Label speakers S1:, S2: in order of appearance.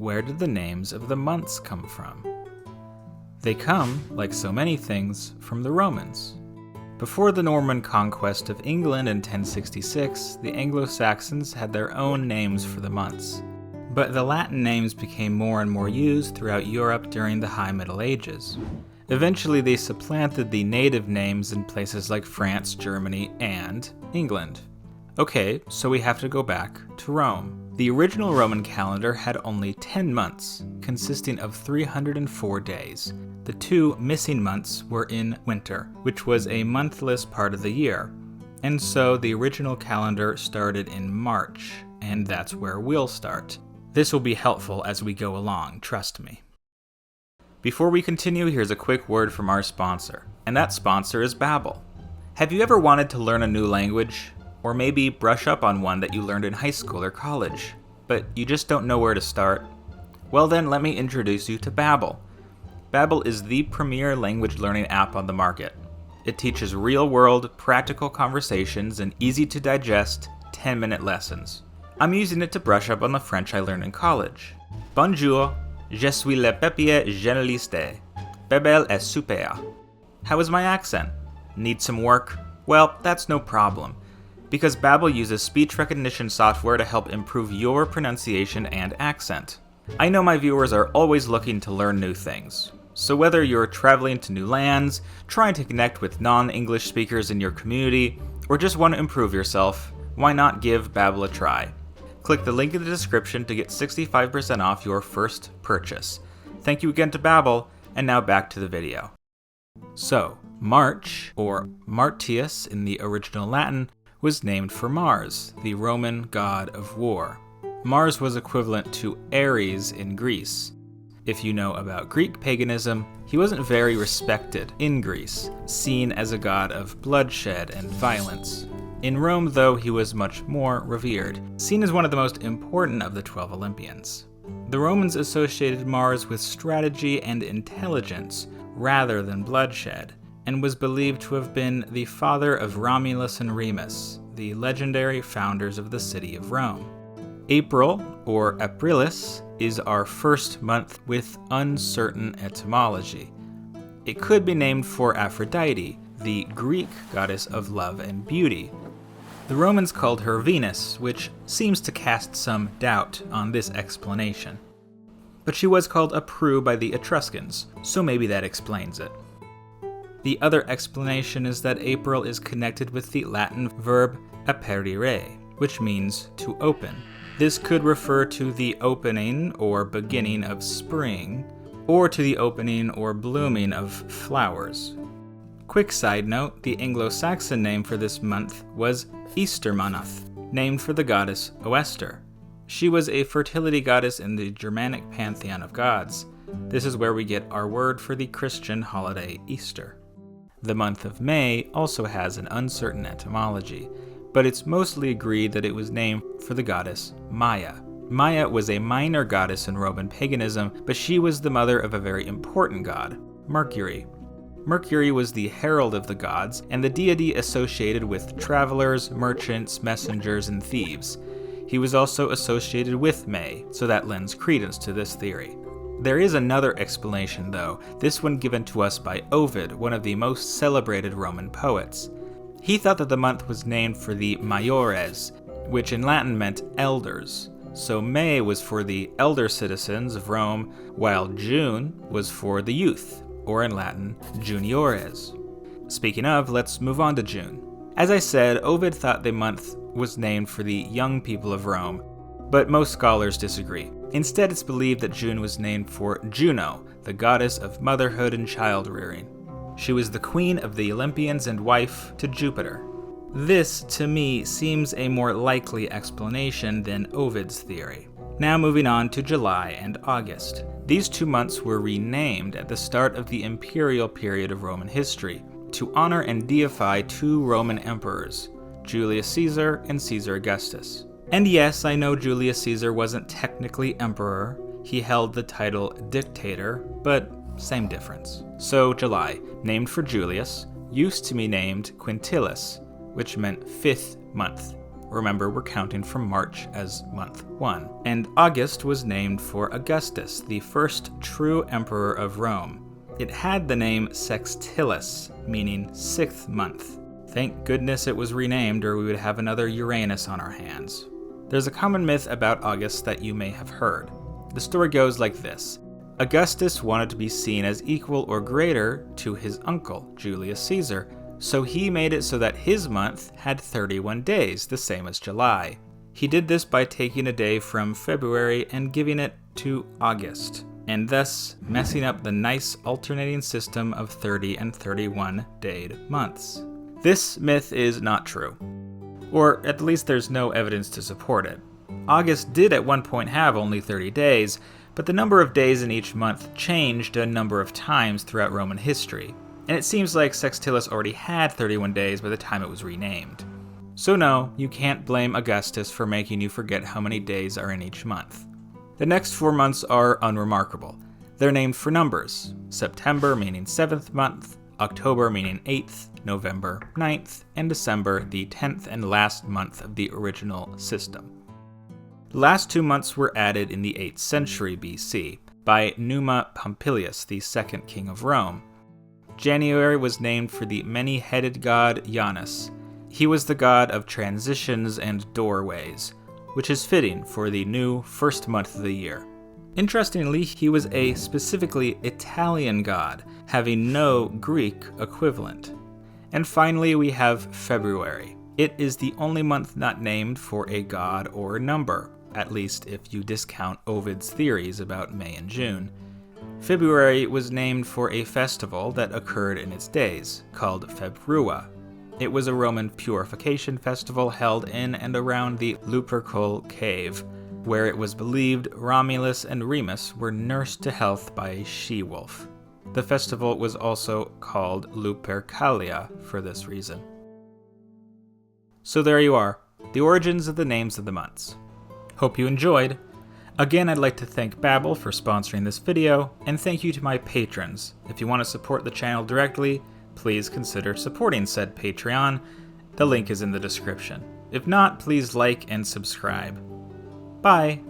S1: where did the names of the months come from? They come, like so many things, from the Romans. Before the Norman conquest of England in 1066, the Anglo-Saxons had their own names for the months. But the Latin names became more and more used throughout Europe during the High Middle Ages. Eventually they supplanted the native names in places like France, Germany, and England. Okay, so we have to go back to Rome. The original Roman calendar had only 10 months, consisting of 304 days. The 2 missing months were in winter, which was a monthless part of the year. And so the original calendar started in March, and that's where we'll start. This will be helpful as we go along, trust me. Before we continue, here's a quick word from our sponsor, and that sponsor is Babbel. Have you ever wanted to learn a new language? Or maybe brush up on one that you learned in high school or college, but you just don't know where to start? Well then, let me introduce you to Babbel. Babbel is the premier language learning app on the market. It teaches real-world, practical conversations in easy-to-digest, 10-minute lessons. I'm using it to brush up on the French I learned in college. Bonjour, je suis le papier journaliste. Bebel est super. How is my accent? Need some work? Well, that's no problem, because Babbel uses speech recognition software to help improve your pronunciation and accent. I know my viewers are always looking to learn new things. So whether you're traveling to new lands, trying to connect with non-English speakers in your community, or just want to improve yourself, why not give Babbel a try? Click the link in the description to get 65% off your first purchase. Thank you again to Babbel, and now back to the video. So, March, or Martius in the original Latin, was named for Mars, the Roman god of war. Mars was equivalent to Ares in Greece. If you know about Greek paganism, he wasn't very respected in Greece, seen as a god of bloodshed and violence. In Rome, though, he was much more revered, seen as one of the most important of the 12 Olympians. The Romans associated Mars with strategy and intelligence rather than bloodshed, and was believed to have been the father of Romulus and Remus, the legendary founders of the city of Rome. April, or Aprilis, is our first month with uncertain etymology. It could be named for Aphrodite, the Greek goddess of love and beauty. The Romans called her Venus, which seems to cast some doubt on this explanation. But she was called Apru by the Etruscans, so maybe that explains it. The other explanation is that April is connected with the Latin verb aperire, which means to open. This could refer to the opening or beginning of spring, or to the opening or blooming of flowers. Quick side note, the Anglo-Saxon name for this month was Eastermanath, named for the goddess Oester. She was a fertility goddess in the Germanic pantheon of gods. This is where we get our word for the Christian holiday Easter. The month of May also has an uncertain etymology, but it's mostly agreed that it was named for the goddess Maia. Maia was a minor goddess in Roman paganism, but she was the mother of a very important god, Mercury. Mercury was the herald of the gods and the deity associated with travelers, merchants, messengers, and thieves. He was also associated with May, so that lends credence to this theory. There is another explanation though, this one given to us by Ovid, one of the most celebrated Roman poets. He thought that the month was named for the maiores, which in Latin meant elders. So May was for the elder citizens of Rome, while June was for the youth, or in Latin, juniores. Speaking of, let's move on to June. As I said, Ovid thought the month was named for the young people of Rome, but most scholars disagree. Instead, it's believed that June was named for Juno, the goddess of motherhood and child-rearing. She was the queen of the Olympians and wife to Jupiter. This, to me, seems a more likely explanation than Ovid's theory. Now moving on to July and August. These 2 months were renamed at the start of the imperial period of Roman history to honor and deify 2 Roman emperors, Julius Caesar and Caesar Augustus. And yes, I know Julius Caesar wasn't technically emperor, he held the title dictator, but same difference. So July, named for Julius, used to be named Quintilis, which meant 5th month. Remember, we're counting from March as month 1. And August was named for Augustus, the first true emperor of Rome. It had the name Sextilis, meaning 6th month. Thank goodness it was renamed, or we would have another Uranus on our hands. There's a common myth about August that you may have heard. The story goes like this. Augustus wanted to be seen as equal or greater to his uncle, Julius Caesar, so he made it so that his month had 31 days, the same as July. He did this by taking a day from February and giving it to August, and thus messing up the nice alternating system of 30 and 31-dayed months. This myth is not true, or at least there's no evidence to support it. August did at one point have only 30 days, but the number of days in each month changed a number of times throughout Roman history, and it seems like Sextilis already had 31 days by the time it was renamed. So no, you can't blame Augustus for making you forget how many days are in each month. The next 4 months are unremarkable. They're named for numbers: September meaning 7th month, October meaning 8th, November 9th, and December the 10th and last month of the original system. The last 2 months were added in the 8th century BC by Numa Pompilius, the second king of Rome. January was named for the many-headed god Janus. He was the god of transitions and doorways, which is fitting for the new first month of the year. Interestingly, he was a specifically Italian god, having no Greek equivalent. And finally, we have February. It is the only month not named for a god or number, at least if you discount Ovid's theories about May and June. February was named for a festival that occurred in its days, called Februa. It was a Roman purification festival held in and around the Lupercal cave, where it was believed Romulus and Remus were nursed to health by a she-wolf. The festival was also called Lupercalia for this reason. So there you are, the origins of the names of the months. Hope you enjoyed. Again, I'd like to thank Babbel for sponsoring this video, and thank you to my patrons. If you want to support the channel directly, please consider supporting said Patreon. The link is in the description. If not, please like and subscribe. Bye!